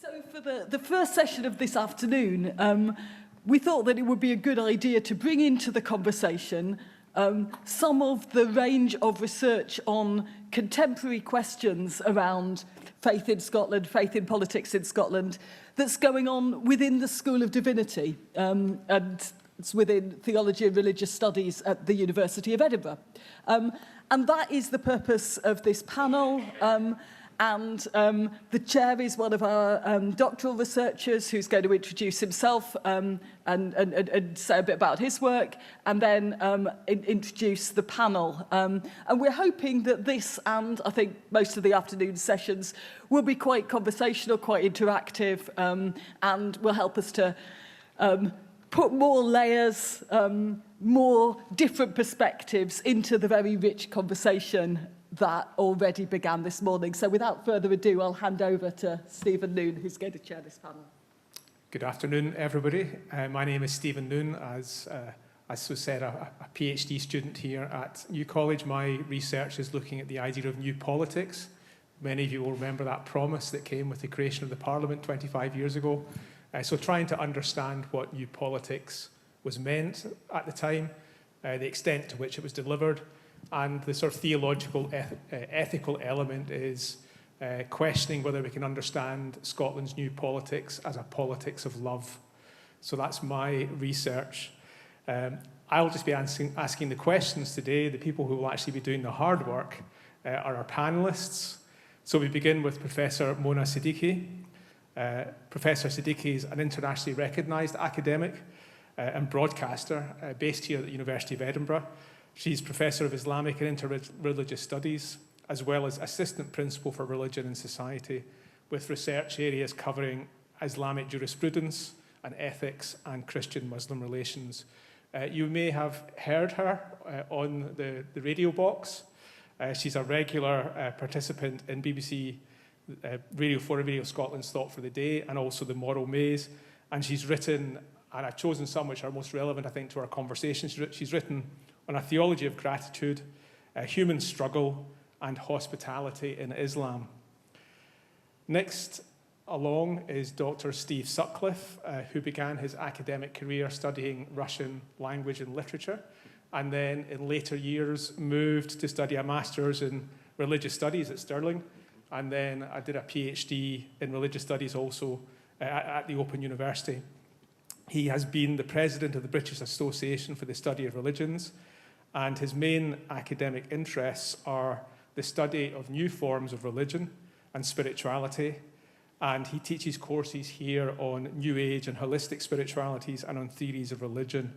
So for the first session of this afternoon, we thought that it would be a good idea to bring into the conversation some of the range of research on contemporary questions around faith in Scotland, faith in politics in Scotland, that's going on within the School of Divinity, and it's within Theology and Religious Studies at the University of Edinburgh. And that is the purpose of this panel. And the chair is one of our doctoral researchers who's going to introduce himself and say a bit about his work, and then introduce the panel. And we're hoping that this, and I think most of the afternoon sessions, will be quite conversational, quite interactive, and will help us to put more layers, more different perspectives into the very rich conversation that already began this morning. So without further ado, I'll hand over to Stephen Noon, who's going to chair this panel. Good afternoon, everybody. My name is Stephen Noon. As Sue said, a PhD student here at New College. My research is looking at the idea of new politics. Many of you will remember that promise that came with the creation of the Parliament 25 years ago. So trying to understand what new politics was meant at the time, the extent to which it was delivered, and the sort of theological, ethical element is questioning whether we can understand Scotland's new politics as a politics of love. So that's my research. I'll just be asking the questions today. The people who will actually be doing the hard work are our panellists. So we begin with Professor Mona Siddiqui. Professor Siddiqui is an internationally recognised academic and broadcaster based here at the University of Edinburgh. She's Professor of Islamic and Interreligious Studies, as well as Assistant Principal for Religion and Society, with research areas covering Islamic jurisprudence and ethics and Christian-Muslim relations. You may have heard her on the radio box. She's a regular participant in BBC Radio 4 Radio Scotland's Thought for the Day, and also the Moral Maze. And she's written, and I've chosen some which are most relevant, I think, to our conversation. She's written on a theology of gratitude, human struggle, and hospitality in Islam. Next along is Dr. Steve Sutcliffe, who began his academic career studying Russian language and literature, and then in later years moved to study a master's in religious studies at Stirling, and then I did a PhD in religious studies also at the Open University. He has been the president of the British Association for the Study of Religions, and his main academic interests are the study of new forms of religion and spirituality, and he teaches courses here on New Age and holistic spiritualities and on theories of religion.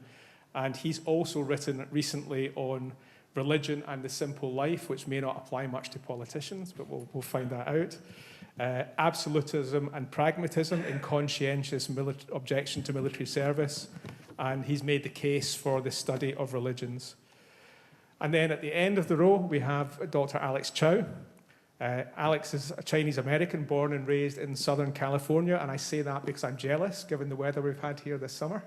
And he's also written recently on religion and the simple life, which may not apply much to politicians, but we'll find that out. Absolutism and pragmatism in conscientious objection to military service, and he's made the case for the study of religions. And then at the end of the row, we have Dr. Alex Chow. Alex is a Chinese-American born and raised in Southern California, and I say that because I'm jealous, given the weather we've had here this summer.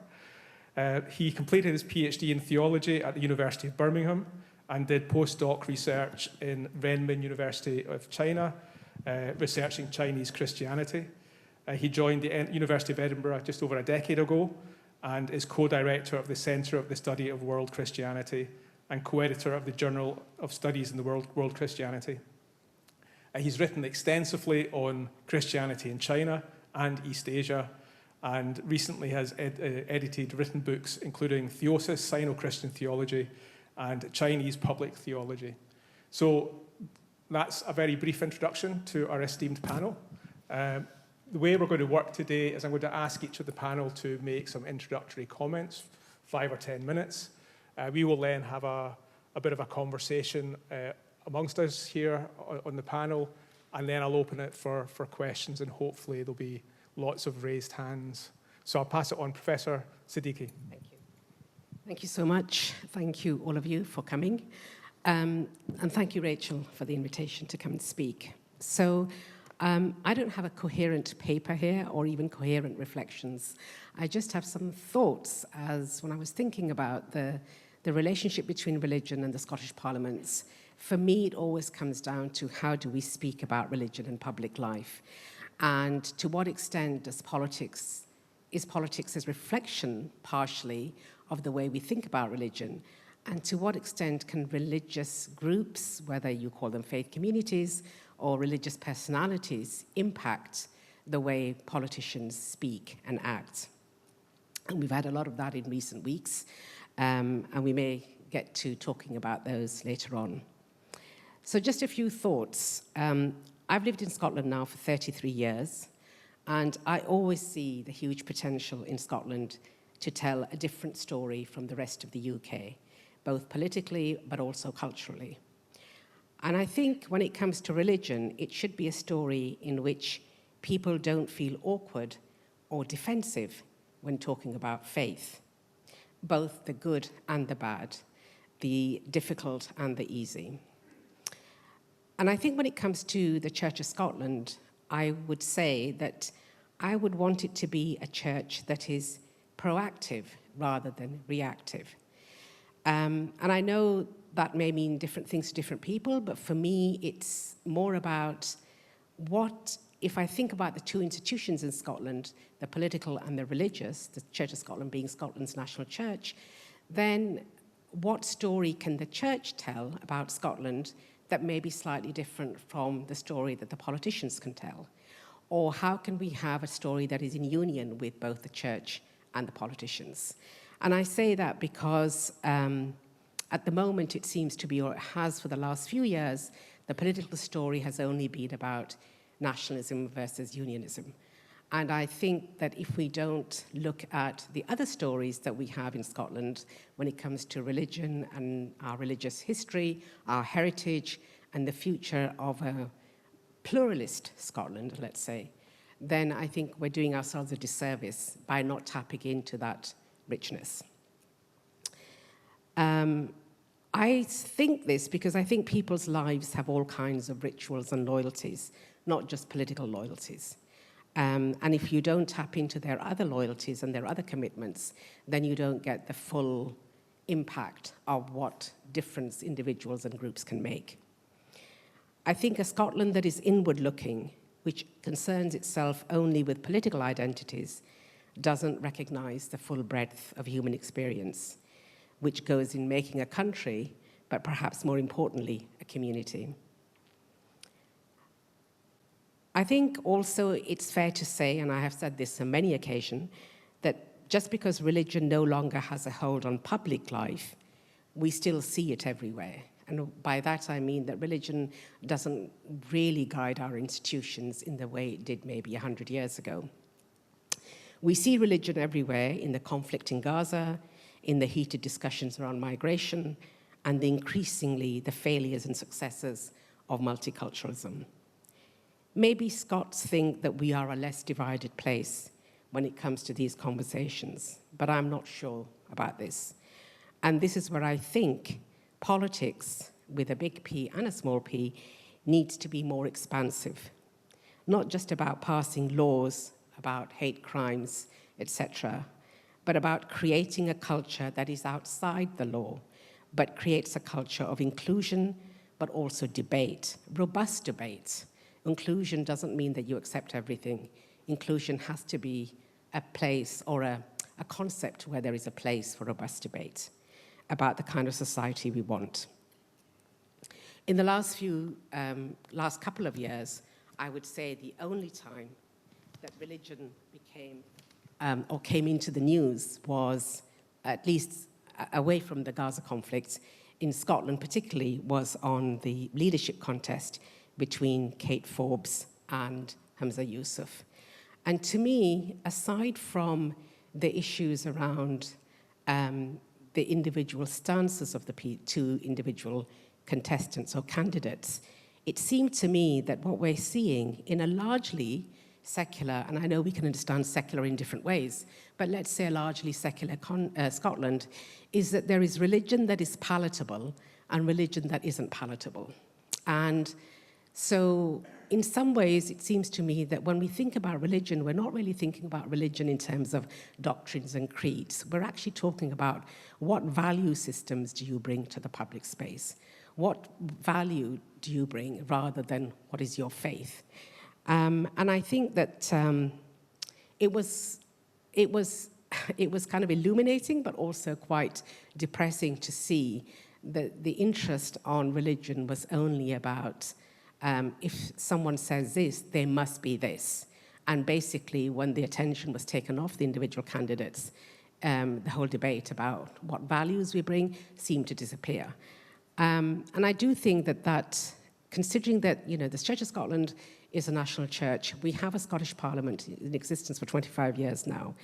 He completed his PhD in theology at the University of Birmingham and did postdoc research in Renmin University of China, researching Chinese Christianity. He joined the University of Edinburgh just over a decade ago and is co-director of the Centre of the Study of World Christianity and co-editor of the Journal of Studies in the World Christianity. He's written extensively on Christianity in China and East Asia, and recently has edited written books including Theosis, Sino-Christian Theology, and Chinese Public Theology. So that's a very brief introduction to our esteemed panel. The way we're going to work today is I'm going to ask each of the panel to make some introductory comments, 5 or 10 minutes. We will then have a bit of a conversation amongst us here on the panel, and then I'll open it for questions, and hopefully there'll be lots of raised hands. So I'll pass it on, Professor Siddiqui. Thank you. Thank you so much. Thank you, all of you, for coming. And thank you, Rachel, for the invitation to come and speak. So I don't have a coherent paper here or even coherent reflections. I just have some thoughts as when I was thinking about the relationship between religion and the Scottish Parliaments. For me, it always comes down to how do we speak about religion in public life. And to what extent is politics a reflection, partially, of the way we think about religion? And to what extent can religious groups, whether you call them faith communities or religious personalities, impact the way politicians speak and act? And we've had a lot of that in recent weeks, and we may get to talking about those later on. So just a few thoughts. I've lived in Scotland now for 33 years, and I always see the huge potential in Scotland to tell a different story from the rest of the UK, both politically but also culturally. And I think when it comes to religion, it should be a story in which people don't feel awkward or defensive when talking about faith, both the good and the bad, the difficult and the easy. And I think when it comes to the Church of Scotland, I would say that I would want it to be a church that is proactive rather than reactive. And I know that may mean different things to different people, but for me, it's more about what, if I think about the two institutions in Scotland, the political and the religious, the Church of Scotland being Scotland's national church, then what story can the church tell about Scotland that may be slightly different from the story that the politicians can tell? Or how can we have a story that is in union with both the church and the politicians? And I say that because at the moment it seems to be, or it has for the last few years, the political story has only been about nationalism versus unionism. And I think that if we don't look at the other stories that we have in Scotland when it comes to religion and our religious history, our heritage, and the future of a pluralist Scotland, let's say, then I think we're doing ourselves a disservice by not tapping into that richness. I think this because I think people's lives have all kinds of rituals and loyalties, not just political loyalties. And if you don't tap into their other loyalties and their other commitments, then you don't get the full impact of what difference individuals and groups can make. I think a Scotland that is inward-looking, which concerns itself only with political identities, doesn't recognize the full breadth of human experience, which goes in making a country, but perhaps more importantly, a community. I think also it's fair to say, and I have said this on many occasions, that just because religion no longer has a hold on public life, we still see it everywhere. And by that I mean that religion doesn't really guide our institutions in the way it did maybe 100 years ago. We see religion everywhere in the conflict in Gaza, in the heated discussions around migration, and increasingly the failures and successes of multiculturalism. Maybe Scots think that we are a less divided place when it comes to these conversations, but I'm not sure about this. And this is where I think politics, with a big P and a small p, needs to be more expansive, not just about passing laws about hate crimes, etc., but about creating a culture that is outside the law, but creates a culture of inclusion, but also debate, robust debate. Inclusion doesn't mean that you accept everything. Inclusion has to be a place or a concept where there is a place for robust debate about the kind of society we want. In the last couple of years, I would say the only time that religion became or came into the news was, at least away from the Gaza conflict, in Scotland particularly, was on the leadership contest between Kate Forbes and Hamza Yusuf. And to me, aside from the issues around the individual stances of the two individual contestants or candidates, it seemed to me that what we're seeing in a largely secular, and I know we can understand secular in different ways, but let's say a largely secular Scotland, is that there is religion that is palatable and religion that isn't palatable. And so in some ways, it seems to me that when we think about religion, we're not really thinking about religion in terms of doctrines and creeds. We're actually talking about what value systems do you bring to the public space? What value do you bring rather than what is your faith? And I think that it was kind of illuminating, but also quite depressing to see that the interest on religion was only about if someone says this, there must be this. And basically, when the attention was taken off the individual candidates, the whole debate about what values we bring seemed to disappear. And I do think that considering that, you know, the Church of Scotland is a national church, we have a Scottish Parliament in existence for 25 years now,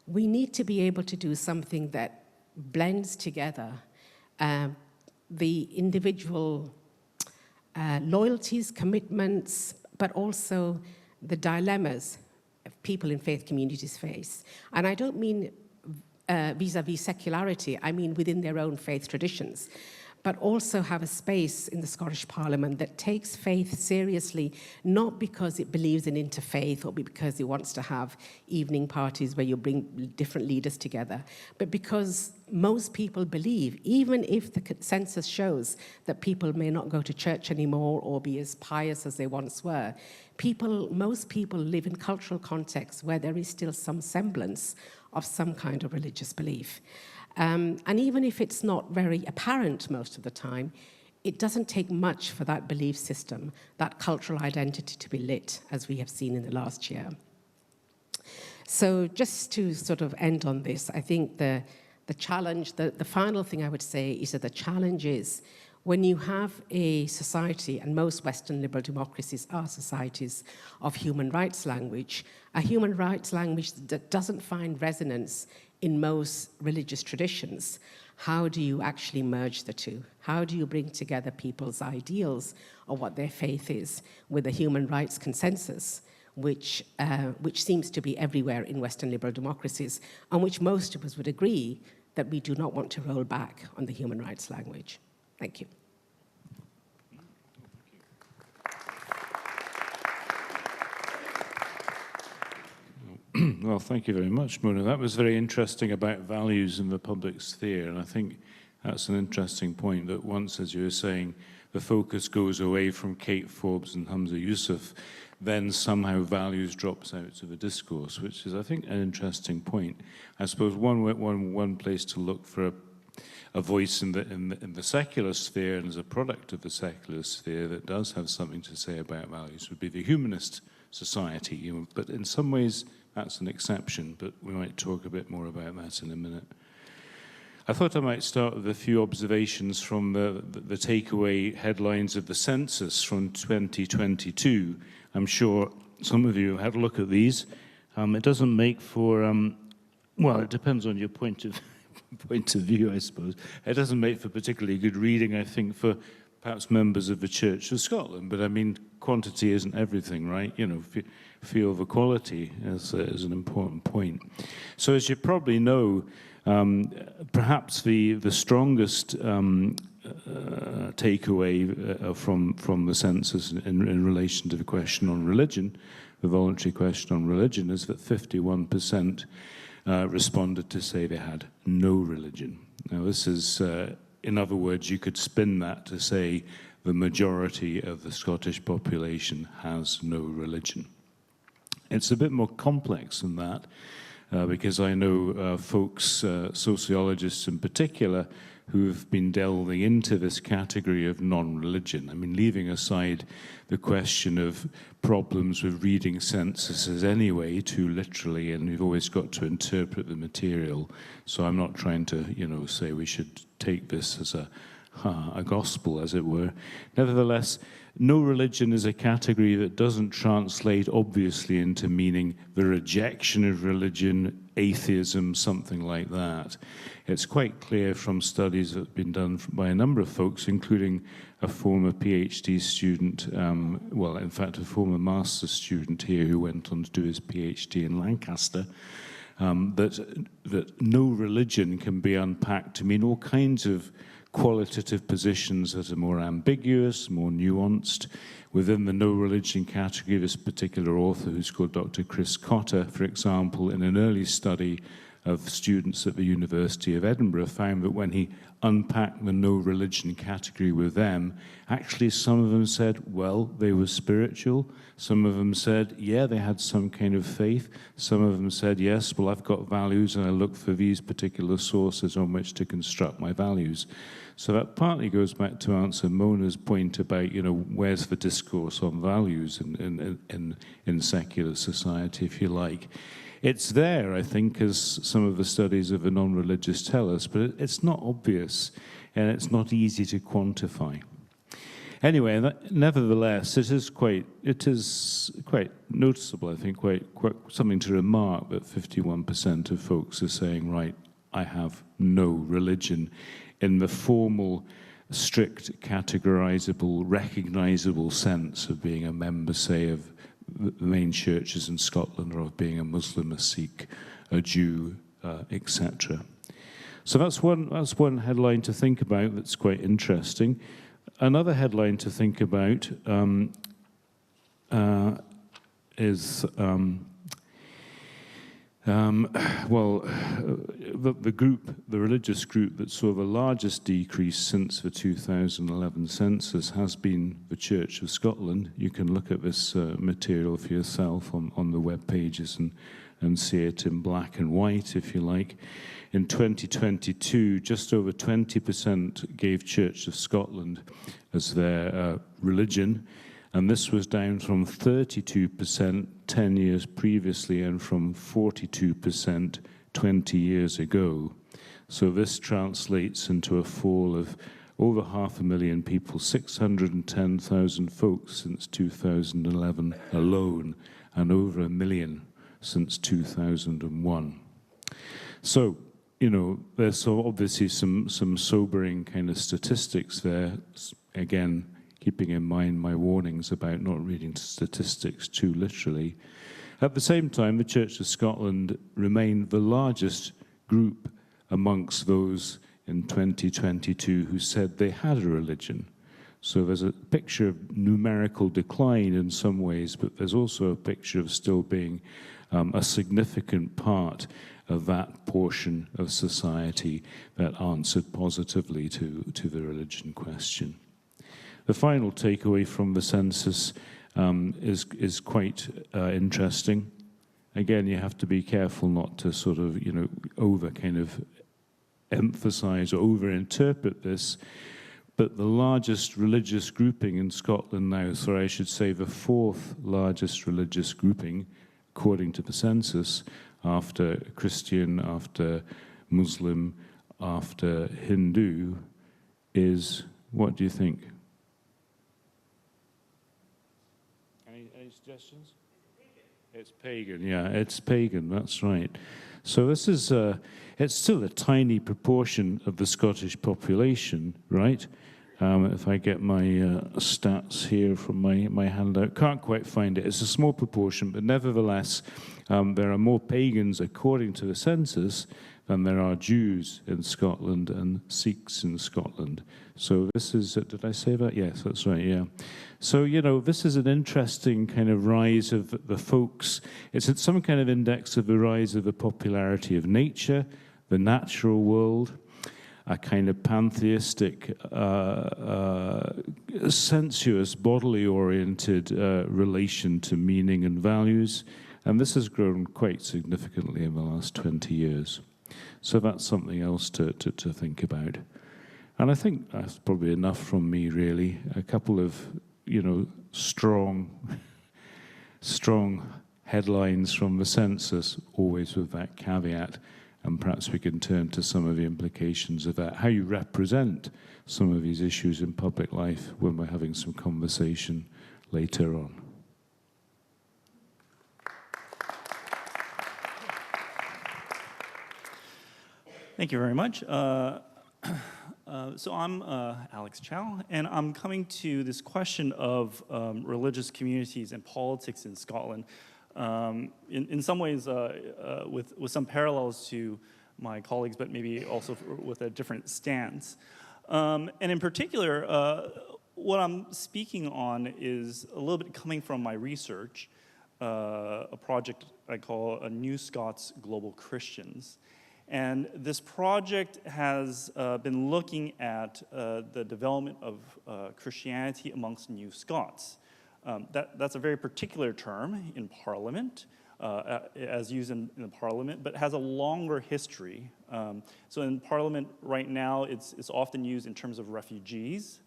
we need to be able to do something that blends together the individual loyalties, commitments, but also the dilemmas of people in faith communities face. And I don't mean vis-a-vis secularity, I mean within their own faith traditions, but also have a space in the Scottish Parliament that takes faith seriously, not because it believes in interfaith or because it wants to have evening parties where you bring different leaders together, but because most people believe, even if the census shows that people may not go to church anymore or be as pious as they once were, most people live in cultural contexts where there is still some semblance of some kind of religious belief. And even if it's not very apparent most of the time, it doesn't take much for that belief system, that cultural identity to be lit, as we have seen in the last year. So just to sort of end on this, I think the challenge, the final thing I would say is that the challenge is when you have a society, and most Western liberal democracies are societies of human rights language, a human rights language that doesn't find resonance in most religious traditions, how do you actually merge the two? How do you bring together people's ideals of what their faith is with a human rights consensus, which seems to be everywhere in Western liberal democracies, and which most of us would agree that we do not want to roll back on the human rights language. Thank you. Well, thank you very much, Mona. That was very interesting about values in the public sphere, and I think that's an interesting point that once, as you were saying, the focus goes away from Kate Forbes and Hamza Yusuf, then somehow values drops out of the discourse, which is, I think, an interesting point. I suppose one place to look for a voice in the secular sphere and as a product of the secular sphere that does have something to say about values would be the humanist society. You know, but in some ways, that's an exception, but we might talk a bit more about that in a minute. I thought I might start with a few observations from the takeaway headlines of the census from 2022. I'm sure some of you have had a look at these. It doesn't make for, well, it depends on your point of view, I suppose. It doesn't make for particularly good reading, I think, for perhaps members of the Church of Scotland. But I mean, quantity isn't everything, right? You know, feel the quality is an important point. So as you probably know, perhaps the strongest takeaway from the census in relation to the question on religion, the voluntary question on religion, is that 51% responded to say they had no religion. Now this is, in other words, you could spin that to say the majority of the Scottish population has no religion. It's a bit more complex than that, because I know folks, sociologists in particular, who've been delving into this category of non-religion. I mean, leaving aside the question of problems with reading censuses anyway too literally, and we've always got to interpret the material. So I'm not trying to, you know, say we should take this as a gospel, as it were. Nevertheless, no religion is a category that doesn't translate obviously into meaning the rejection of religion, atheism, something like that. It's quite clear from studies that have been done by a number of folks, including a former PhD student, well, in fact, a former master's student here who went on to do his PhD in Lancaster, that no religion can be unpacked to mean all kinds of qualitative positions that are more ambiguous, more nuanced. Within the no religion category, this particular author, who's called Dr. Chris Cotter, for example, in an early study of students at the University of Edinburgh, found that when he unpack the no religion category with them, actually some of them said, well, they were spiritual. Some of them said, yeah, they had some kind of faith. Some of them said, yes, well, I've got values and I look for these particular sources on which to construct my values. So that partly goes back to answer Mona's point about, where's the discourse on values in secular society, if you like. It's there, I think, as some of the studies of the non-religious tell us, but it's not obvious and it's not easy to quantify. Anyway, nevertheless, it is quite noticeable, I think, quite something to remark that 51% of folks are saying, right, I have no religion in the formal, strict, categorizable, recognizable sense of being a member, say, of the main churches in Scotland, or of being a Muslim, a Sikh, a Jew, etc. So that's one headline to think about that's quite interesting. Another headline to think about is the religious group that saw the largest decrease since the 2011 census has been the Church of Scotland. You can look at this material for yourself on the web pages and see it in black and white, if you like. In 2022, just over 20% gave Church of Scotland as their religion, and this was down from 32% 10 years previously and from 42% 20 years ago. So this translates into a fall of over 500,000 people, 610,000 folks since 2011 alone, and over 1 million since 2001. So, there's obviously some sobering kind of statistics there. Again, keeping in mind my warnings about not reading statistics too literally. At the same time, the Church of Scotland remained the largest group amongst those in 2022 who said they had a religion. So there's a picture of numerical decline in some ways, but there's also a picture of still being a significant part of that portion of society that answered positively to the religion question. The final takeaway from the census is quite interesting. Again, you have to be careful not to sort of, over kind of emphasize or over-interpret this, but the largest religious grouping in Scotland now, sorry, I should say the fourth largest religious grouping, according to the census, after Christian, after Muslim, after Hindu, is, what do you think? Any suggestions? It's pagan, yeah, it's pagan, that's right. So this is, it's still a tiny proportion of the Scottish population, right? If I get my stats here from my handout, can't quite find it. It's a small proportion, but nevertheless, there are more pagans, according to the census, than there are Jews in Scotland and Sikhs in Scotland. So this is, did I say that? Yes, that's right, yeah. So, this is an interesting kind of rise of the folks. It's some kind of index of the rise of the popularity of nature, the natural world, a kind of pantheistic, sensuous, bodily-oriented relation to meaning and values. And this has grown quite significantly in the last 20 years. So that's something else to think about. And I think that's probably enough from me, really. A couple of, strong headlines from the census, always with that caveat. And perhaps we can turn to some of the implications of that, how you represent some of these issues in public life when we're having some conversation later on. Thank you very much. So I'm Alex Chow, and I'm coming to this question of religious communities and politics in Scotland. In some ways, with some parallels to my colleagues, but maybe also with a different stance. And in particular, what I'm speaking on is a little bit coming from my research, a project I call New Scots Global Christians. And this project has been looking at the development of Christianity amongst New Scots. That's a very particular term in Parliament, as used in the Parliament, but has a longer history. So in Parliament right now, it's often used in terms of refugees.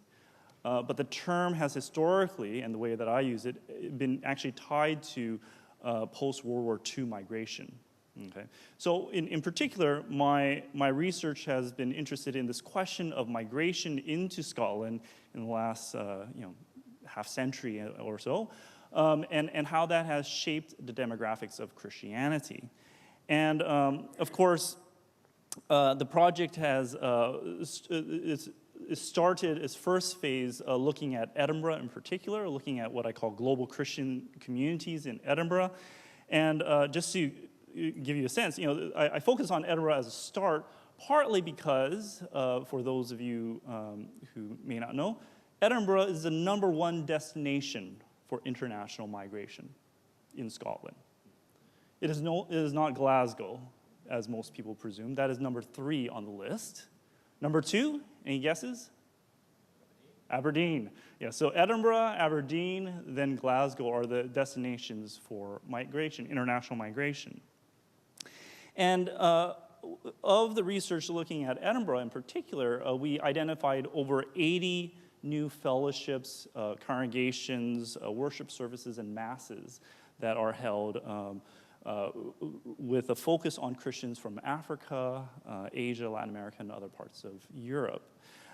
But the term has historically, and the way that I use it, been actually tied to post-World War II migration. Okay. So in particular, my research has been interested in this question of migration into Scotland in the last half century or so, and how that has shaped the demographics of Christianity. And of course, the project has started its first phase looking at Edinburgh in particular, looking at what I call global Christian communities in Edinburgh. And just to give you a sense, I focus on Edinburgh as a start, partly because, for those of you who may not know, Edinburgh is the #1 destination for international migration in Scotland. It is not Glasgow, as most people presume. That is number 3 on the list. Number 2, any guesses? Aberdeen. Yeah, so Edinburgh, Aberdeen, then Glasgow are the destinations for migration, international migration. And of the research looking at Edinburgh in particular, we identified over 80 new fellowships, congregations, worship services, and masses that are held with a focus on Christians from Africa, Asia, Latin America, and other parts of Europe.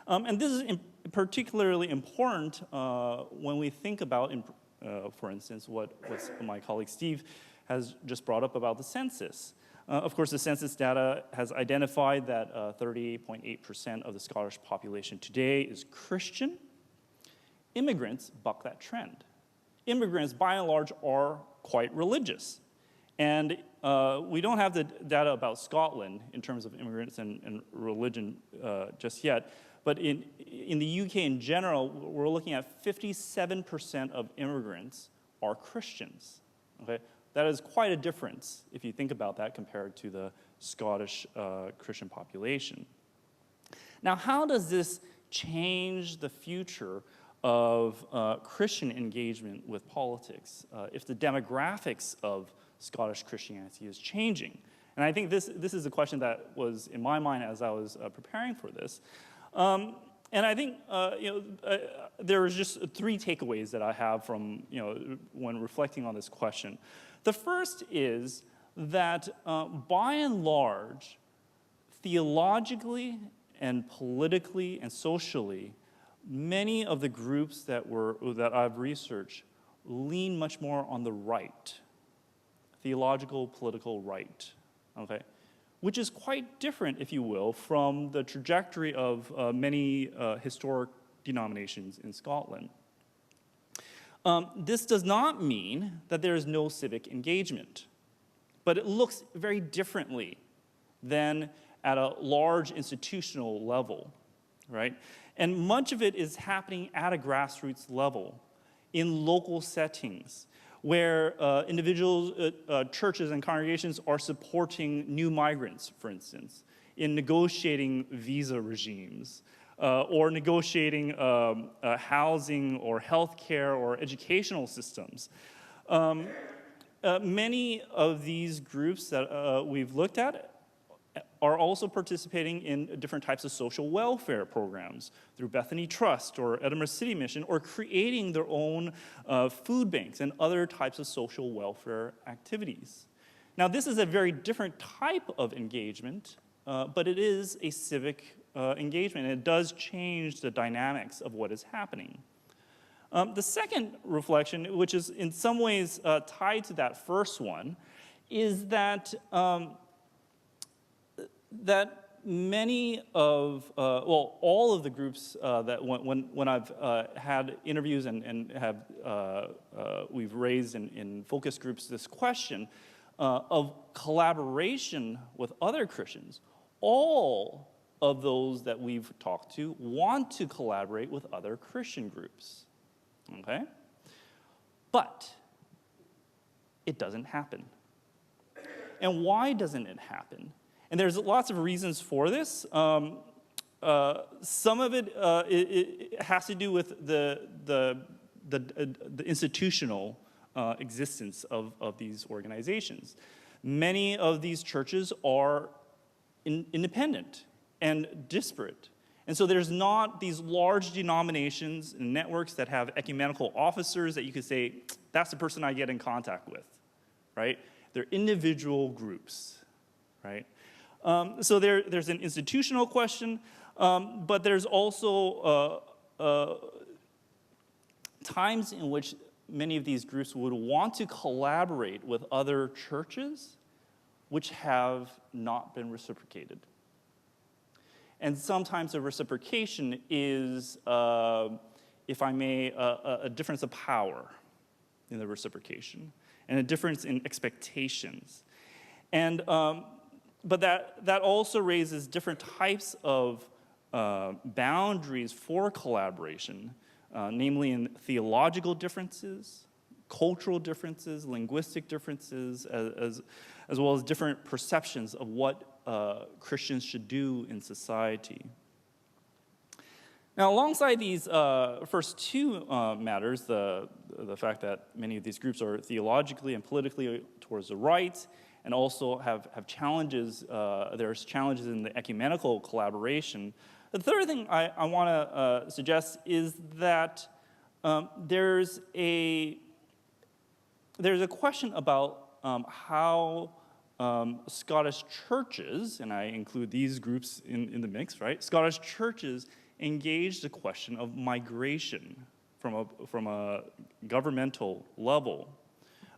And this is particularly important when we think about, for instance, what my colleague Steve has just brought up about the census. Of course, the census data has identified that 38.8% of the Scottish population today is Christian. Immigrants buck that trend. Immigrants, by and large, are quite religious. And we don't have the data about Scotland in terms of immigrants and religion just yet. But in the UK in general, we're looking at 57% of immigrants are Christians. Okay? That is quite a difference, if you think about that, compared to the Scottish Christian population. Now, how does this change the future of Christian engagement with politics if the demographics of Scottish Christianity is changing? And I think this is a question that was in my mind as I was preparing for this. And I think there was just 3 takeaways that I have from when reflecting on this question. The first is that by and large, theologically and politically and socially, many of the groups that I've researched lean much more on the right, theological, political right, okay? Which is quite different, if you will, from the trajectory of many historic denominations in Scotland. This does not mean that there is no civic engagement, but it looks very differently than at a large institutional level, right? And much of it is happening at a grassroots level, in local settings, where individuals, churches and congregations are supporting new migrants, for instance, in negotiating visa regimes, or negotiating housing or healthcare or educational systems. Many of these groups that we've looked at are also participating in different types of social welfare programs through Bethany Trust or Edinburgh City Mission, or creating their own food banks and other types of social welfare activities. Now, this is a very different type of engagement, but it is a civic engagement, and it does change the dynamics of what is happening. The second reflection, which is in some ways tied to that first one, is that that many of, all of the groups that when I've had interviews and have we've raised in focus groups this question of collaboration with other Christians, all of those that we've talked to want to collaborate with other Christian groups, okay? But it doesn't happen. And why doesn't it happen? And there's lots of reasons for this. Some of it has to do with the institutional existence of these organizations. Many of these churches are independent and disparate. And so there's not these large denominations and networks that have ecumenical officers that you could say, that's the person I get in contact with, right? They're individual groups, right? So there's an institutional question, but there's also times in which many of these groups would want to collaborate with other churches which have not been reciprocated. And sometimes the reciprocation is, if I may, a difference of power in the reciprocation, and a difference in expectations. And, but that also raises different types of boundaries for collaboration, namely in theological differences, cultural differences, linguistic differences, as well as different perceptions of what Christians should do in society. Now, alongside these first two matters, the fact that many of these groups are theologically and politically towards the right, and also have challenges, there's challenges in the ecumenical collaboration. The third thing I want to suggest is that there's a question about how Scottish churches, and I include these groups in the mix, right? Scottish churches engage the question of migration from a governmental level.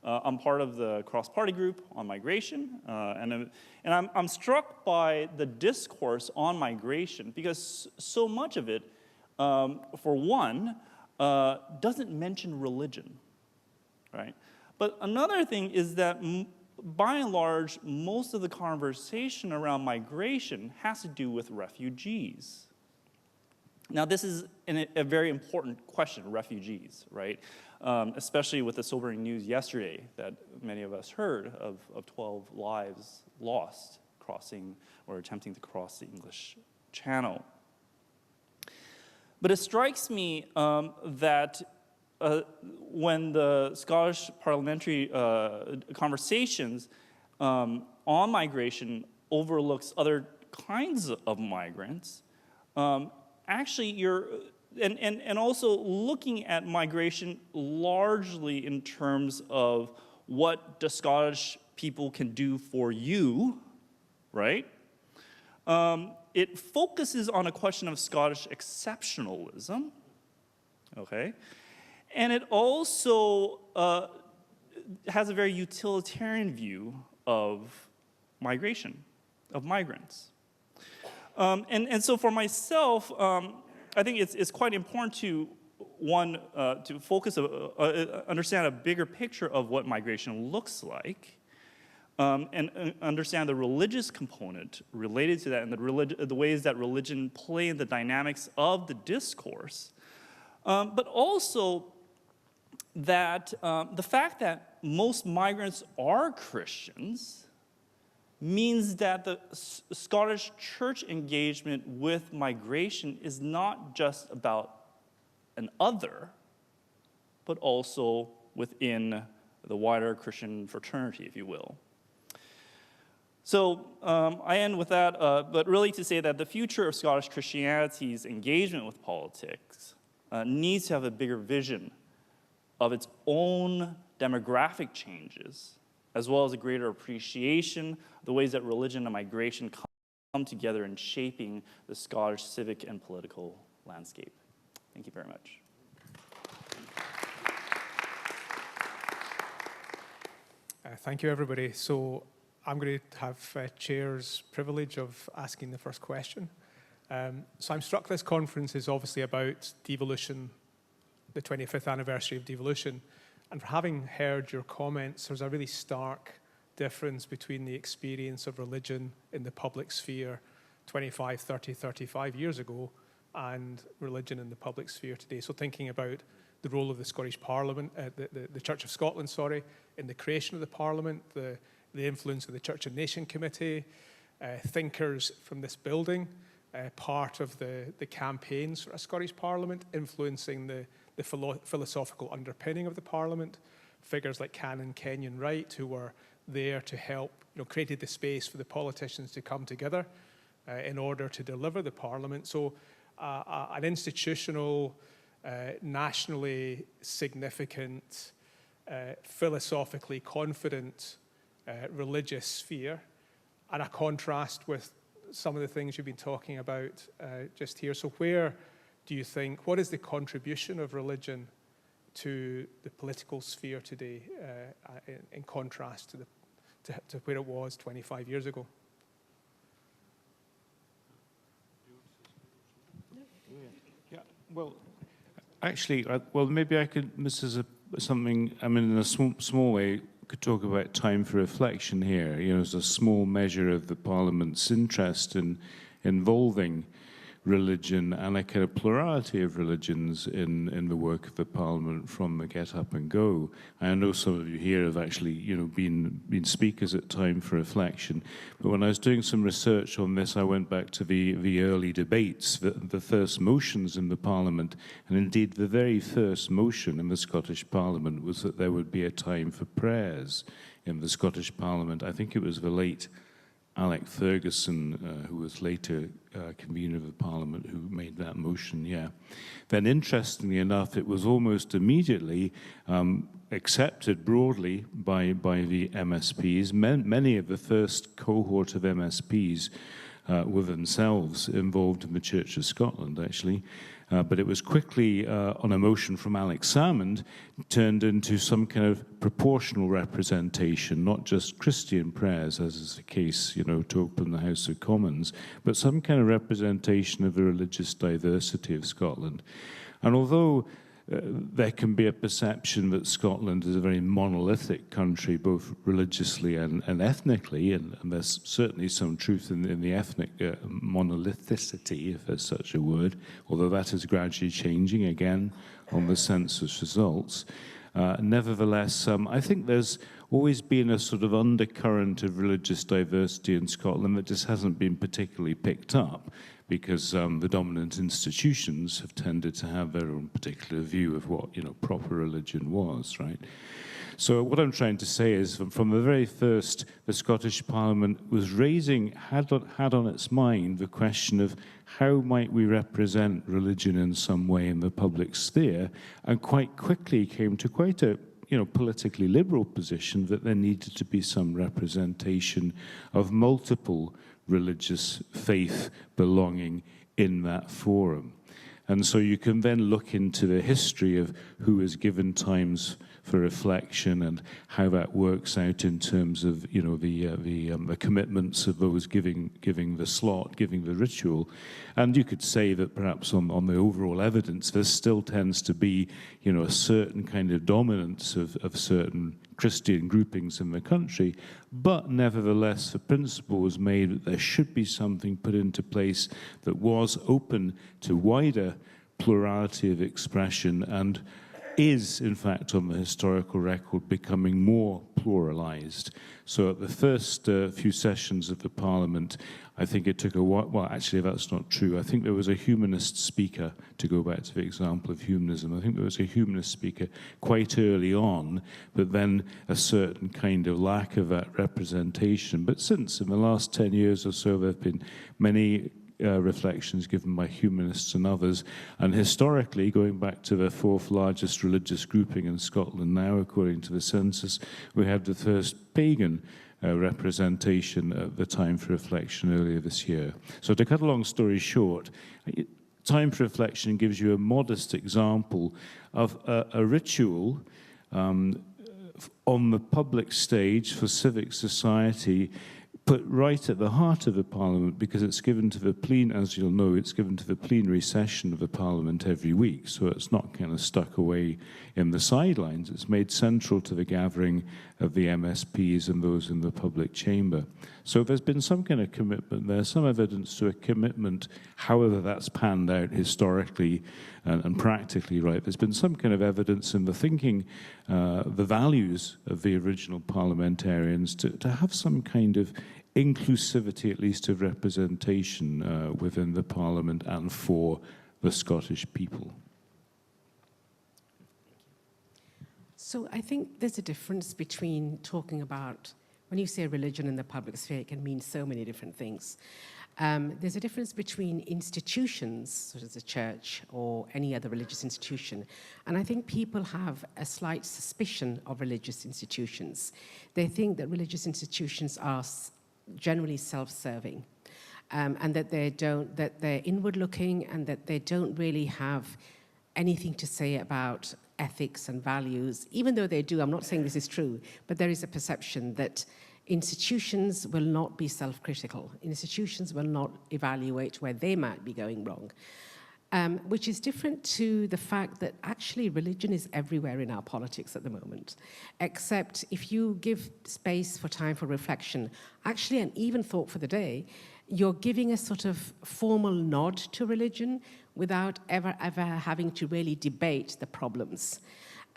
I'm part of the cross-party group on migration, and I'm struck by the discourse on migration because so much of it, for one, doesn't mention religion, right? But another thing is that by and large, most of the conversation around migration has to do with refugees. Now, this is a very important question, refugees, right? Especially with the sobering news yesterday that many of us heard of 12 lives lost crossing or attempting to cross the English Channel. But it strikes me that when the Scottish parliamentary conversations on migration overlooks other kinds of migrants, actually and also looking at migration largely in terms of what the Scottish people can do for you, right? It focuses on a question of Scottish exceptionalism, okay? And it also has a very utilitarian view of migration, of migrants. And so for myself, I think it's quite important to, to focus, understand a bigger picture of what migration looks like, and understand the religious component related to that and the ways that religion play in the dynamics of the discourse. But also that the fact that most migrants are Christians means that the Scottish church engagement with migration is not just about an other, but also within the wider Christian fraternity, if you will. So I end with that, but really to say that the future of Scottish Christianity's engagement with politics needs to have a bigger vision of its own demographic changes, as well as a greater appreciation of the ways that religion and migration come together in shaping the Scottish civic and political landscape. Thank you very much. Thank you, everybody. So I'm going to have Chair's privilege of asking the first question. So I'm struck this conference is obviously about devolution, the 25th anniversary of devolution. And for having heard your comments, there's a really stark difference between the experience of religion in the public sphere 25, 30, 35 years ago and religion in the public sphere today. So thinking about the role of the Scottish Parliament, the Church of Scotland, sorry, in the creation of the Parliament, the influence of the Church and Nation Committee, thinkers from this building, part of the campaigns for a Scottish Parliament, influencing the philosophical underpinning of the Parliament. Figures like Canon Kenyon Wright, who were there to help, created the space for the politicians to come together in order to deliver the Parliament. So an institutional, nationally significant, philosophically confident religious sphere, and a contrast with some of the things you've been talking about just here. So where do you think, what is the contribution of religion to the political sphere today in contrast to where it was 25 years ago? Yeah, well, actually, maybe I could, this is something, I mean, in a small way, could talk about time for reflection here, as a small measure of the Parliament's interest in involving religion and a kind of plurality of religions in the work of the Parliament from the get up and go. I know some of you here have actually, been speakers at time for reflection. But when I was doing some research on this, I went back to the early debates, the first motions in the Parliament, and indeed the very first motion in the Scottish Parliament was that there would be a time for prayers in the Scottish Parliament. I think it was the late Alec Ferguson, who was later convener of the Parliament, who made that motion, yeah. Then interestingly enough, it was almost immediately accepted broadly by the MSPs. Many of the first cohort of MSPs were themselves involved in the Church of Scotland, actually. But it was quickly, on a motion from Alex Salmond, turned into some kind of proportional representation, not just Christian prayers, as is the case, to open the House of Commons, but some kind of representation of the religious diversity of Scotland. And although there can be a perception that Scotland is a very monolithic country, both religiously and ethnically, and there's certainly some truth in the ethnic monolithicity, if there's such a word, although that is gradually changing again on the census results. Nevertheless, I think there's always been a sort of undercurrent of religious diversity in Scotland that just hasn't been particularly picked up, because the dominant institutions have tended to have their own particular view of what proper religion was, right? So what I'm trying to say is, from the very first, the Scottish Parliament was had on its mind the question of how might we represent religion in some way in the public sphere, and quite quickly came to quite a politically liberal position that there needed to be some representation of multiple religious faith belonging in that forum. And so you can then look into the history of who is given times for reflection and how that works out in terms of the commitments of those giving the slot, giving the ritual. And you could say that perhaps on the overall evidence there still tends to be a certain kind of dominance of certain Christian groupings in the country, but nevertheless the principle was made that there should be something put into place that was open to wider plurality of expression and is, in fact, on the historical record, becoming more pluralized. So at the first few sessions of the Parliament, I think it took a while. Well, actually, that's not true. I think there was a humanist speaker, to go back to the example of humanism. I think there was a humanist speaker quite early on, but then a certain kind of lack of that representation. But since, in the last 10 years or so, there have been many reflections given by humanists and others. And historically, going back to the fourth largest religious grouping in Scotland now, according to the census, we had the first pagan representation at the time for reflection earlier this year. So to cut a long story short, time for reflection gives you a modest example of a ritual on the public stage for civic society, put right at the heart of the Parliament, because it's given to the as you'll know, it's given to the plenary session of the Parliament every week, so it's not kind of stuck away in the sidelines. It's made central to the gathering of the MSPs and those in the public chamber. So there's been some kind of commitment there, some evidence to a commitment, however that's panned out historically and practically, right? There's been some kind of evidence in the thinking, the values of the original parliamentarians to have some kind of inclusivity, at least of representation within the Parliament and for the Scottish people? So I think there's a difference between talking about, when you say religion in the public sphere, it can mean so many different things. There's a difference between institutions, such as a church or any other religious institution, and I think people have a slight suspicion of religious institutions. They think that religious institutions are generally self-serving, and that they're inward-looking, and that they don't really have anything to say about ethics and values, even though they do. I'm not saying this is true, but there is a perception that institutions will not be self-critical. Institutions will not evaluate where they might be going wrong, which is different to the fact that actually religion is everywhere in our politics at the moment, except if you give space for time for reflection, actually an even thought for the day, you're giving a sort of formal nod to religion without ever having to really debate the problems.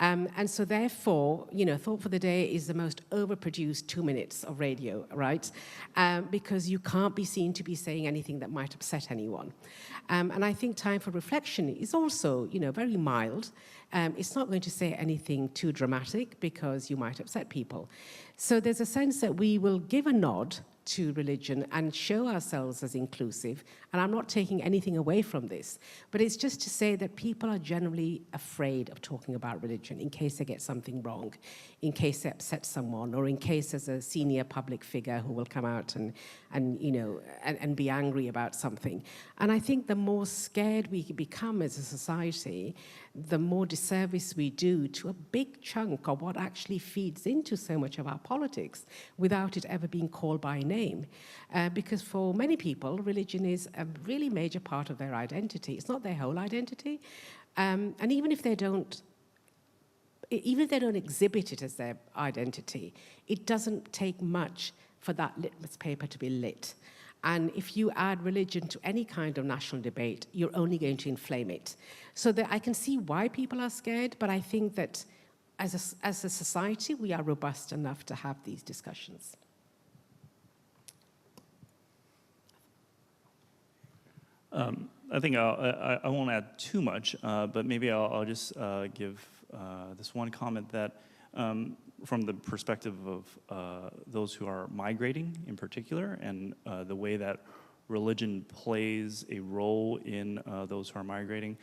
And so therefore, you know, Thought for the Day is the most overproduced 2 minutes of radio, right? Because you can't be seen to be saying anything that might upset anyone. And I think Time for Reflection is also, you know, very mild. It's not going to say anything too dramatic because you might upset people. So there's a sense that we will give a nod to religion and show ourselves as inclusive. And I'm not taking anything away from this, but it's just to say that people are generally afraid of talking about religion in case they get something wrong, in case they upset someone, or in case there's a senior public figure who will come out and be angry about something. And I think the more scared we become as a society, the more disservice we do to a big chunk of what actually feeds into so much of our politics without it ever being called by name. Because for many people, religion is a really major part of their identity. It's not their whole identity. And even if they don't exhibit it as their identity, it doesn't take much for that litmus paper to be lit. And if you add religion to any kind of national debate, you're only going to inflame it. So that I can see why people are scared, but I think that as a society, we are robust enough to have these discussions. I think I won't add too much, but maybe I'll just give this one comment that from the perspective of those who are migrating in particular, and the way that religion plays a role in those who are migrating.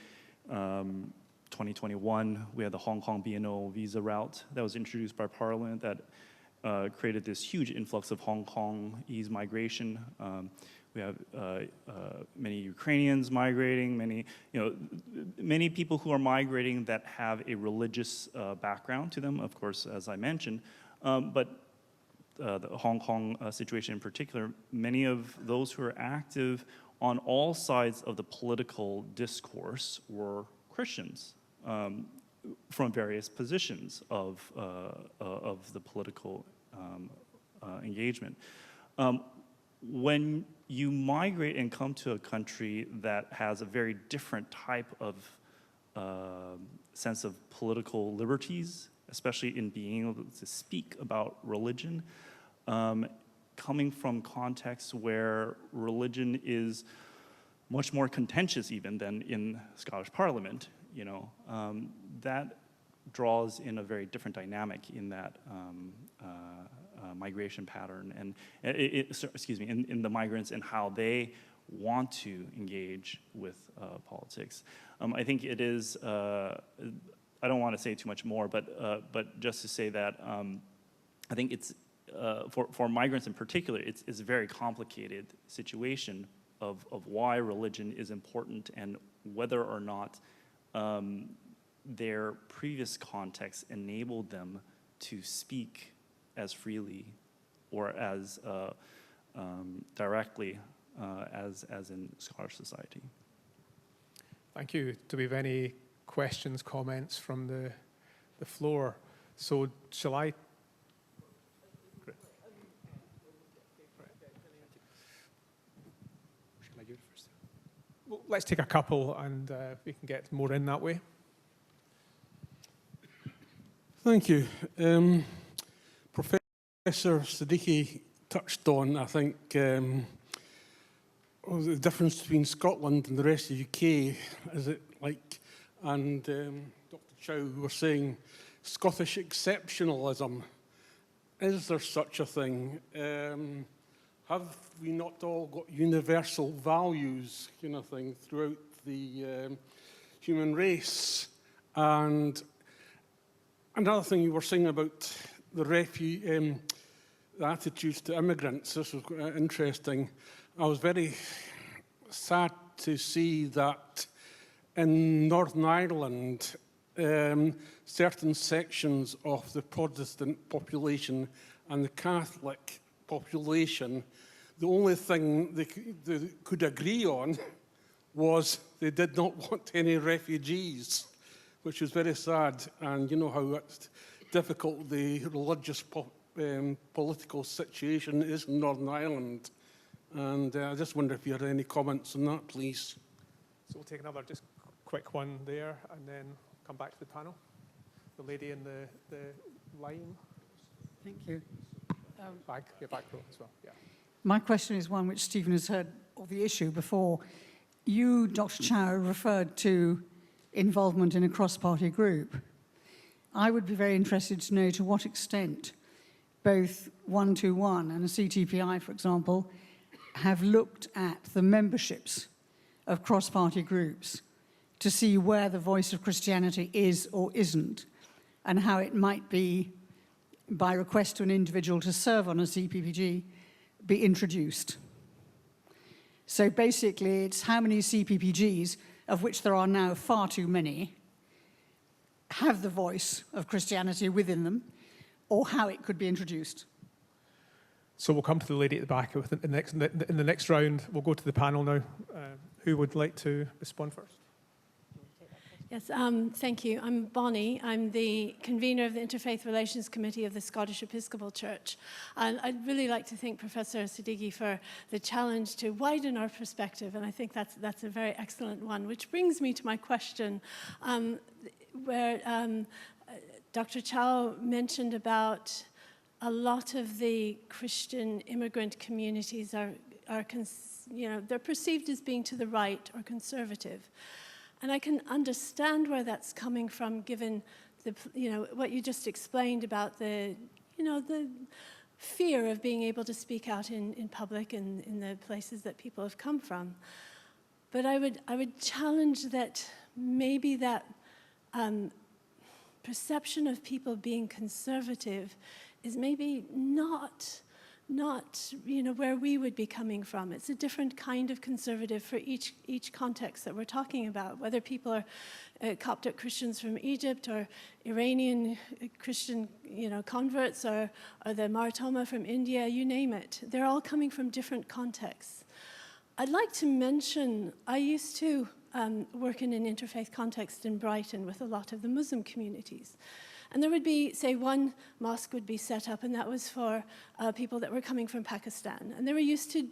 2021, we had the Hong Kong BNO visa route that was introduced by Parliament that created this huge influx of Hong Kongese migration. We have many Ukrainians migrating, many people who are migrating that have a religious background to them, of course, as I mentioned. But the Hong Kong situation in particular, many of those who are active on all sides of the political discourse were Christians from various positions of the political engagement. When you migrate and come to a country that has a very different type of sense of political liberties, especially in being able to speak about religion, coming from contexts where religion is much more contentious even than in Scottish Parliament, that draws in a very different dynamic in that migration pattern, and in the migrants and how they want to engage with politics. I think it is. I don't want to say too much more, but just to say that I think it's for migrants in particular, it's a very complicated situation of why religion is important and whether or not their previous context enabled them to speak as freely or as directly as in Scottish society. Thank you. Do we have any questions, comments from the floor? So shall I? Shall I do it first? Well, let's take a couple and we can get more in that way. Thank you. Professor Siddiqui touched on, I think, the difference between Scotland and the rest of the UK, is it like, and Dr. Chow were saying, Scottish exceptionalism. Is there such a thing? Have we not all got universal values, kind of thing, throughout the human race? And another thing you were saying about the attitudes to immigrants, this was quite interesting. I was very sad to see that in Northern Ireland, certain sections of the Protestant population and the Catholic population, the only thing they could agree on was they did not want any refugees, which was very sad. And you know how it's difficult the religious political situation is in Northern Ireland. And I just wonder if you had any comments on that, please. So we'll take another just quick one there and then come back to the panel. The lady in the line. Thank you. Back row as well, yeah. My question is one which Stephen has heard of the issue before. You, Dr. Chow, referred to involvement in a cross-party group. I would be very interested to know to what extent both 121 and the CTPI, for example, have looked at the memberships of cross-party groups to see where the voice of Christianity is or isn't, and how it might be, by request to an individual to serve on a CPPG, be introduced. So basically, it's how many CPPGs, of which there are now far too many, have the voice of Christianity within them, or how it could be introduced. So we'll come to the lady at the back. In the next round, we'll go to the panel now. Who would like to respond first? Yes, thank you. I'm Bonnie. I'm the convener of the Interfaith Relations Committee of the Scottish Episcopal Church. And I'd really like to thank Professor Siddiqui for the challenge to widen our perspective, and I think that's a very excellent one, which brings me to my question, where Dr. Chow mentioned about a lot of the Christian immigrant communities are they're perceived as being to the right or conservative. And I can understand where that's coming from, given the, what you just explained about the fear of being able to speak out in public and in the places that people have come from. But I would challenge that maybe that perception of people being conservative is maybe not where we would be coming from. It's a different kind of conservative for each context that we're talking about, whether people are Coptic Christians from Egypt or Iranian Christian converts or the Maratoma from India, you name it. They're all coming from different contexts. I'd like to mention, I used to work in an interfaith context in Brighton with a lot of the Muslim communities. And there would be, say, one mosque would be set up, and that was for people that were coming from Pakistan. And they were used to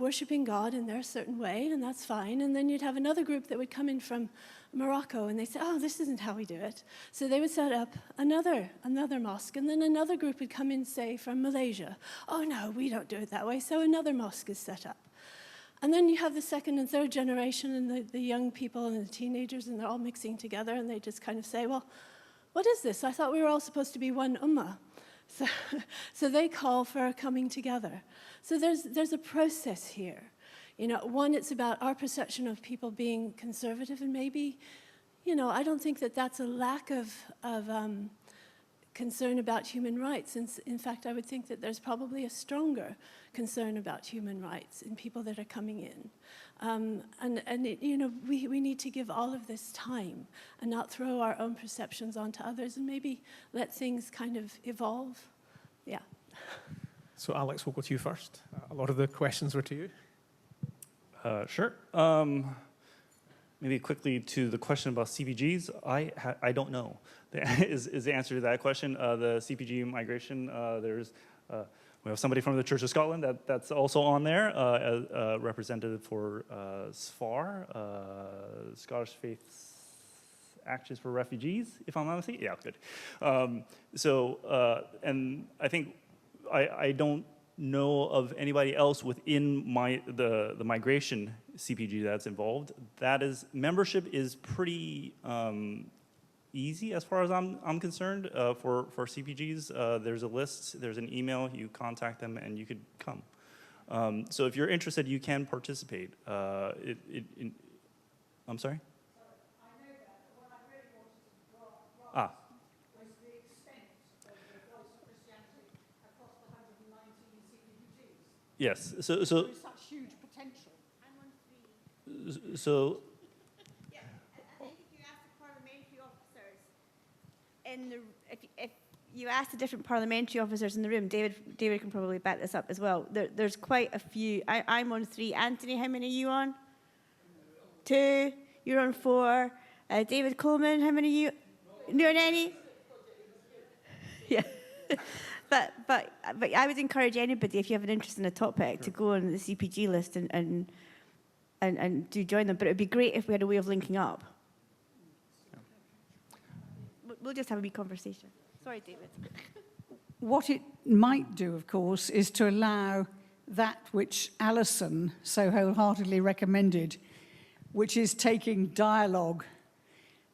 worshiping God in their certain way, and that's fine. And then you'd have another group that would come in from Morocco, and they say, oh, this isn't how we do it. So they would set up another mosque, and then another group would come in, say, from Malaysia. Oh, no, we don't do it that way. So another mosque is set up. And then you have the second and third generation, and the young people and the teenagers, and they're all mixing together, and they just kind of say, well, what is this? I thought we were all supposed to be one ummah. So they call for coming together. So there's a process here. One, it's about our perception of people being conservative, and maybe, I don't think that that's a lack of concern about human rights. In fact, I would think that there's probably a stronger concern about human rights in people that are coming in. We need to give all of this time and not throw our own perceptions onto others, and maybe let things kind of evolve. Yeah. So Alex, we'll go to you first. A lot of the questions were to you. Sure. Maybe quickly to the question about CPGs, I don't know is the answer to that question. The CPG migration, we have somebody from the Church of Scotland that's also on there, as representative for SFAR, Scottish Faith Actions for Refugees, if I'm not mistaken. Yeah, good. And I think I don't know of anybody else within the migration CPG that's involved. Membership is pretty easy as far as I'm concerned for CPGs. There's a list, there's an email, you contact them and you could come. So if you're interested, you can participate. I'm sorry? I know that, but what I really wanted to grasp was the extent of the voice of Christianity across the 119 CPGs. Yes. So There is such huge potential. I'm on 3. So Yeah, I think if you ask the parliamentary officers if you ask the different parliamentary officers in the room, David can probably back this up as well. There's quite a few. I'm on 3. Anthony, how many are you on? 2. You're on 4. David Coleman, how many are you? No, any? Yeah. But I would encourage anybody, if you have an interest in a topic, to go on the CPG list and do join them. But it would be great if we had a way of linking up. We'll just have a wee conversation. Sorry, David. What it might do, of course, is to allow that which Alison so wholeheartedly recommended, which is taking dialogue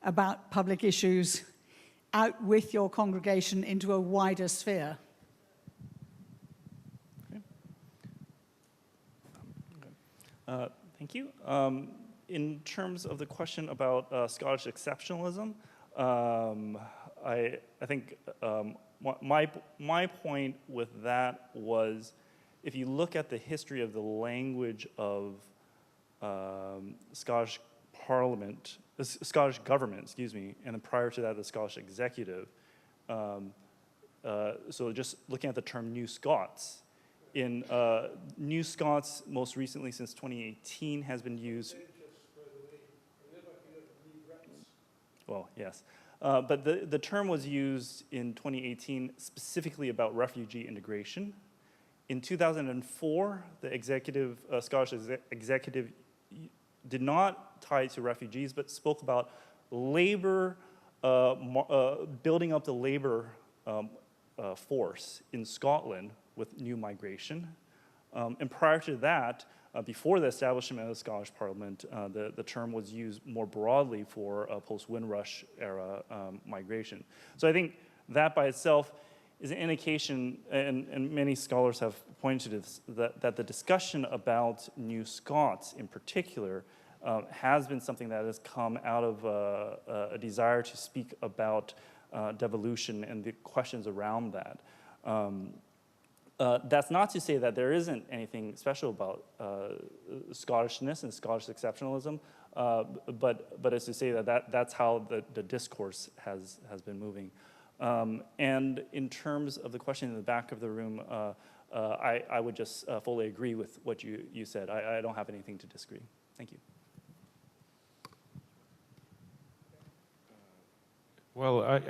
about public issues out with your congregation into a wider sphere. Okay. Thank you. In terms of the question about Scottish exceptionalism, I think my point with that was, if you look at the history of the language of Scottish Parliament, Scottish government, excuse me, and then prior to that, the Scottish executive. So just looking at the term New Scots, in New Scots, most recently since 2018, has been used. Well, yes. But the term was used in 2018 specifically about refugee integration. In 2004, the Scottish executive did not tie it to refugees, but spoke about labor, building up the labor force in Scotland with new migration. And prior to that, before the establishment of the Scottish Parliament, the term was used more broadly for post-Windrush era migration. So I think that by itself is an indication, and many scholars have pointed to this, that the discussion about New Scots in particular has been something that has come out of a desire to speak about devolution and the questions around that. That's not to say that there isn't anything special about Scottishness and Scottish exceptionalism, but it's to say that that's how the discourse has been moving. And in terms of the question in the back of the room, I would just fully agree with what you said. I don't have anything to disagree. Thank you. Well,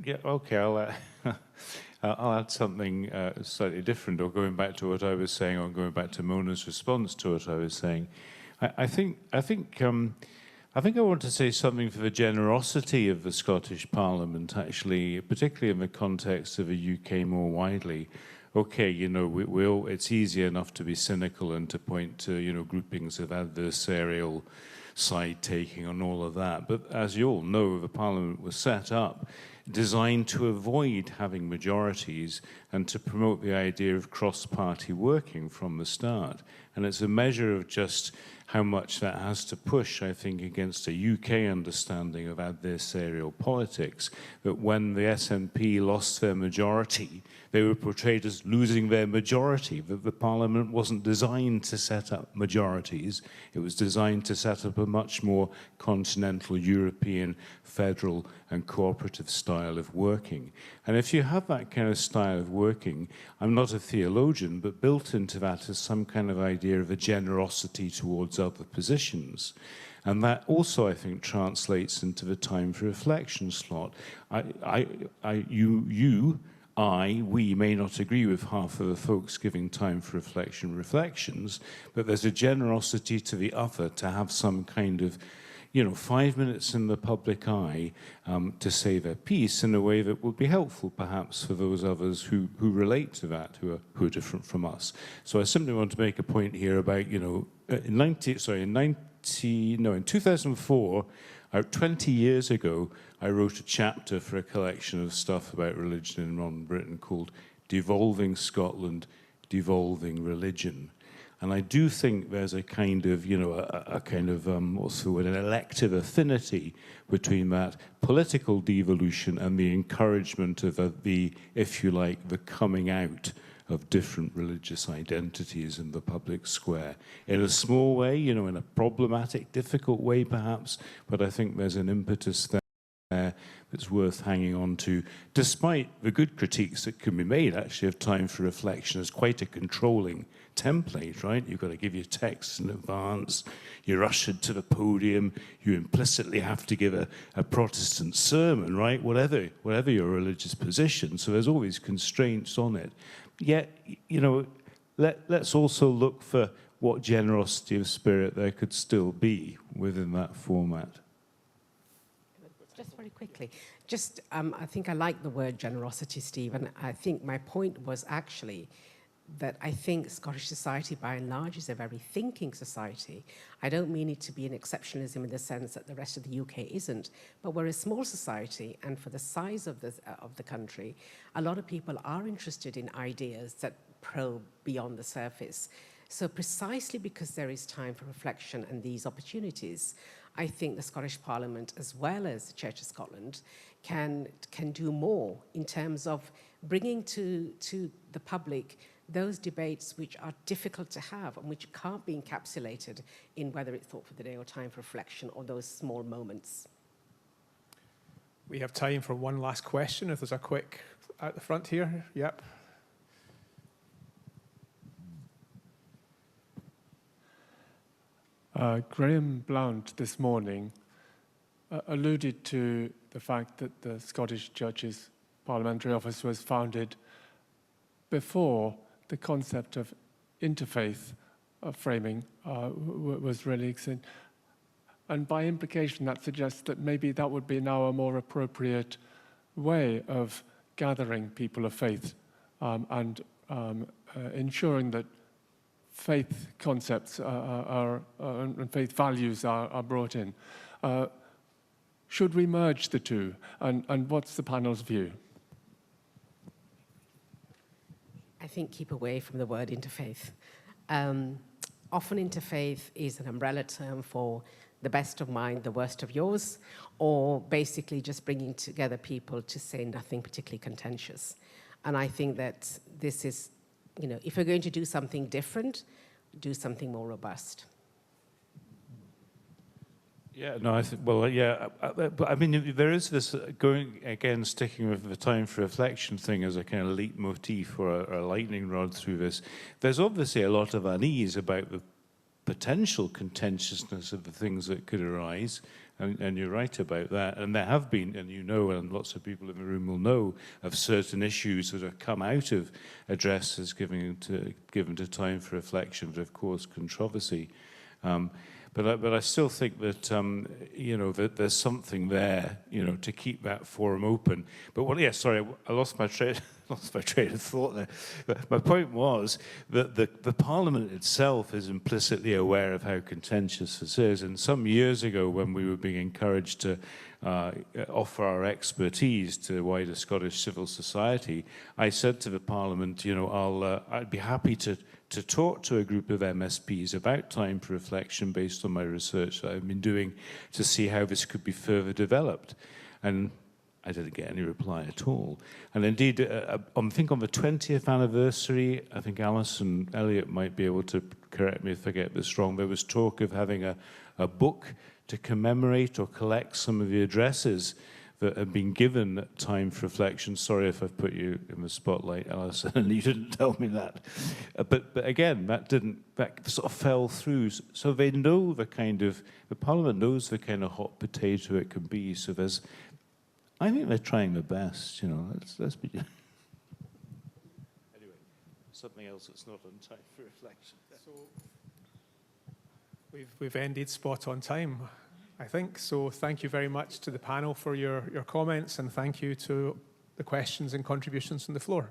yeah, okay, I'll add something slightly different, or going back to what I was saying, or going back to Mona's response to what I was saying. I think I want to say something for the generosity of the Scottish Parliament, actually, particularly in the context of the UK more widely. Okay, you know, it's easy enough to be cynical and to point to, you know, groupings of adversarial side-taking and all of that. But as you all know, the Parliament was set up designed to avoid having majorities and to promote the idea of cross-party working from the start. And it's a measure of just how much that has to push, I think, against a UK understanding of adversarial politics, that when the SNP lost their majority, they were portrayed as losing their majority, that the Parliament wasn't designed to set up majorities. It was designed to set up a much more continental European federal and cooperative style of working. And if you have that kind of style of working, I'm not a theologian, but built into that is some kind of idea of a generosity towards other positions. And that also, I think, translates into the time for reflection slot. We may not agree with half of the folks giving time for reflections, but there's a generosity to the other to have some kind of, 5 minutes in the public eye to say their piece in a way that would be helpful, perhaps, for those others who relate to that, who are different from us. So I simply want to make a point here about, in 2004, 20 years ago, I wrote a chapter for a collection of stuff about religion in modern Britain called Devolving Scotland, Devolving Religion. And I do think there's a kind of, what's the word, an elective affinity between that political devolution and the encouragement of the, if you like, the coming out of different religious identities in the public square. In a small way, in a problematic, difficult way perhaps, but I think there's an impetus there that's worth hanging on to, despite the good critiques that can be made, actually, of time for reflection as quite a controlling template, right? You've got to give your texts in advance, you're ushered to the podium, you implicitly have to give a Protestant sermon, right? Whatever your religious position. So there's all these constraints on it. Yet, let's also look for what generosity of spirit there could still be within that format. Just very quickly, I think I like the word generosity, Steve, and I think my point was actually that I think Scottish society, by and large, is a very thinking society. I don't mean it to be an exceptionalism in the sense that the rest of the UK isn't, but we're a small society, and for the size of the country, a lot of people are interested in ideas that probe beyond the surface. So precisely because there is time for reflection and these opportunities, I think the Scottish Parliament, as well as the Church of Scotland, can do more in terms of bringing to the public those debates which are difficult to have and which can't be encapsulated in whether it's thought for the day or time for reflection or those small moments. We have time for one last question, if there's a quick at the front here. Yep. Graham Blount this morning alluded to the fact that the Scottish Church's Parliamentary Office was founded before the concept of interfaith framing was really extended. And by implication, that suggests that maybe that would be now a more appropriate way of gathering people of faith and ensuring that faith concepts and faith values are brought in. Should we merge the two? And what's the panel's view? I think keep away from the word interfaith. Often interfaith is an umbrella term for the best of mine, the worst of yours, or basically just bringing together people to say nothing particularly contentious. And I think that this is, if we're going to do something different, do something more robust. Yeah, no, I think, but I mean, there is this going, again, sticking with the time for reflection thing as a kind of leitmotif or a lightning rod through this. There's obviously a lot of unease about the potential contentiousness of the things that could arise, and you're right about that. And there have been, and and lots of people in the room will know, of certain issues that have come out of addresses given to time for reflection, but of course controversy. But I still think that that there's something there, to keep that forum open. But I lost my train of thought there. But my point was that the Parliament itself is implicitly aware of how contentious this is. And some years ago, when we were being encouraged to offer our expertise to wider Scottish civil society, I said to the Parliament, I'd be happy to talk to a group of MSPs about time for reflection based on my research that I've been doing to see how this could be further developed. And I didn't get any reply at all. And indeed, I think on the 20th anniversary, I think Alison Elliott might be able to correct me if I get this wrong, there was talk of having a book to commemorate or collect some of the addresses that have been given at time for reflection. Sorry if I've put you in the spotlight, Alison, and you didn't tell me that. But again, that sort of fell through. So they know the Parliament knows the kind of hot potato it can be. So I think they're trying their best, let's be. Anyway, something else that's not on time for reflection. So we've ended spot on time. I think. So thank you very much to the panel for your comments, and thank you to the questions and contributions from the floor.